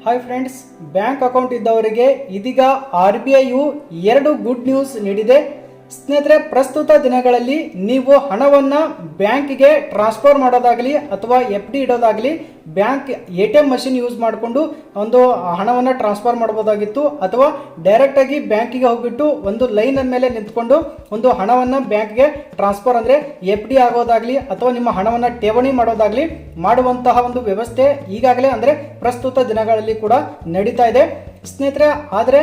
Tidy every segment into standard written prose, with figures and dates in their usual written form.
Hi friends, bank account ಇದ್ದವರಿಗೆ ಇದೀಗ RBI ಎರಡು ಗುಡ್ ನ್ಯೂಸ್ ನೀಡಿದೆ. ಸ್ನೇಹಿತರೆ, ಪ್ರಸ್ತುತ ದಿನಗಳಲ್ಲಿ ನೀವು ಹಣವನ್ನು ಬ್ಯಾಂಕಿಗೆ ಟ್ರಾನ್ಸ್ಫರ್ ಮಾಡೋದಾಗಲಿ ಅಥವಾ FD ಇಡೋದಾಗಲಿ ಬ್ಯಾಂಕ್ ATM ಮಷಿನ್ ಯೂಸ್ ಮಾಡಿಕೊಂಡು ಒಂದು ಹಣವನ್ನು ಟ್ರಾನ್ಸ್ಫರ್ ಮಾಡಬಹುದಾಗಿತ್ತು. ಅಥವಾ ಡೈರೆಕ್ಟ್ ಆಗಿ ಬ್ಯಾಂಕಿಗೆ ಹೋಗ್ಬಿಟ್ಟು ಒಂದು ಲೈನ್ ಮೇಲೆ ನಿಂತ್ಕೊಂಡು ಒಂದು ಹಣವನ್ನು ಬ್ಯಾಂಕ್ಗೆ ಟ್ರಾನ್ಸ್ಫರ್ ಅಂದರೆ FD ಆಗೋದಾಗ್ಲಿ ಅಥವಾ ನಿಮ್ಮ ಹಣವನ್ನು ಠೇವಣಿ ಮಾಡೋದಾಗ್ಲಿ ಮಾಡುವಂತಹ ಒಂದು ವ್ಯವಸ್ಥೆ ಈಗಾಗಲೇ ಅಂದರೆ ಪ್ರಸ್ತುತ ದಿನಗಳಲ್ಲಿ ಕೂಡ ನಡೀತಾ ಇದೆ ಸ್ನೇಹಿತರೆ. ಆದರೆ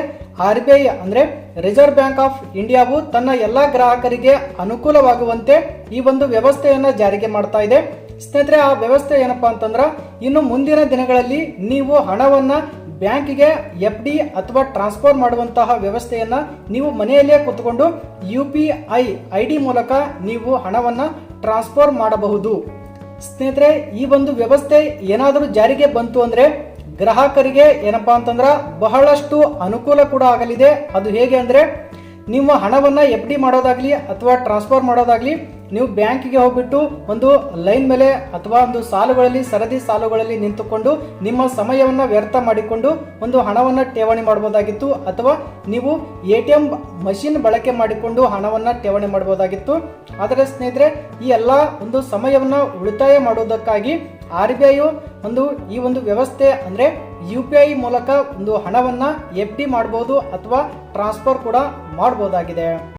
RBI ಅಂದರೆ ರಿಸರ್ವ್ ಬ್ಯಾಂಕ್ ಆಫ್ ಇಂಡಿಯಾವು ತನ್ನ ಎಲ್ಲ ಗ್ರಾಹಕರಿಗೆ ಅನುಕೂಲವಾಗುವಂತೆ ಈ ಒಂದು ವ್ಯವಸ್ಥೆಯನ್ನು ಜಾರಿಗೆ ಮಾಡ್ತಾ ಇದೆ ಸ್ನೇಹಿತರೆ. ಆ ವ್ಯವಸ್ಥೆ ಏನಪ್ಪಾ ಅಂತಂದ್ರೆ, ಇನ್ನು ಮುಂದಿನ ದಿನಗಳಲ್ಲಿ ನೀವು ಹಣವನ್ನು ಬ್ಯಾಂಕಿಗೆ FD ಅಥವಾ ಟ್ರಾನ್ಸ್ಫರ್ ಮಾಡುವಂತಹ ವ್ಯವಸ್ಥೆಯನ್ನ ನೀವು ಮನೆಯಲ್ಲೇ ಕೂತ್ಕೊಂಡು UPI ID ಮೂಲಕ ನೀವು ಹಣವನ್ನು ಟ್ರಾನ್ಸ್ಫರ್ ಮಾಡಬಹುದು ಸ್ನೇಹಿತರೆ. ಈ ಒಂದು ವ್ಯವಸ್ಥೆ ಏನಾದರೂ ಜಾರಿಗೆ ಬಂತು ಅಂದ್ರೆ ಗ್ರಾಹಕರಿಗೆ ಏನಪ್ಪಾ ಅಂತಂದ್ರ ಬಹಳಷ್ಟು ಅನುಕೂಲ ಕೂಡ ಆಗಲಿದೆ. ಅದು ಹೇಗೆ ಅಂದ್ರೆ, ನಿಮ್ಮ ಹಣವನ್ನು FD ಮಾಡೋದಾಗ್ಲಿ ಅಥವಾ ಟ್ರಾನ್ಸ್ಫರ್ ಮಾಡೋದಾಗ್ಲಿ ನೀವು ಬ್ಯಾಂಕಿಗೆ ಹೋಗ್ಬಿಟ್ಟು ಒಂದು ಲೈನ್ ಮೇಲೆ ಅಥವಾ ಒಂದು ಸಾಲುಗಳಲ್ಲಿ ಸರದಿ ಸಾಲುಗಳಲ್ಲಿ ನಿಂತುಕೊಂಡು ನಿಮ್ಮ ಸಮಯವನ್ನು ವ್ಯರ್ಥ ಮಾಡಿಕೊಂಡು ಒಂದು ಹಣವನ್ನು ಠೇವಣಿ ಮಾಡಬಹುದಾಗಿತ್ತು. ಅಥವಾ ನೀವು ATM ಮಷಿನ್ ಬಳಕೆ ಮಾಡಿಕೊಂಡು ಹಣವನ್ನು ಠೇವಣಿ ಮಾಡಬಹುದಾಗಿತ್ತು. ಆದರೆ ಸ್ನೇಹಿತರೆ, ಈ ಎಲ್ಲ ಒಂದು ಸಮಯವನ್ನು ಉಳಿತಾಯ ಮಾಡುವುದಕ್ಕಾಗಿ RBI ಈ ಒಂದು ವ್ಯವಸ್ಥೆ ಅಂದರೆ UPI ಮೂಲಕ ಒಂದು ಹಣವನ್ನು FD ಮಾಡಬಹುದು ಅಥವಾ ಟ್ರಾನ್ಸ್ಫರ್ ಕೂಡ ಮಾಡಬಹುದಾಗಿದೆ.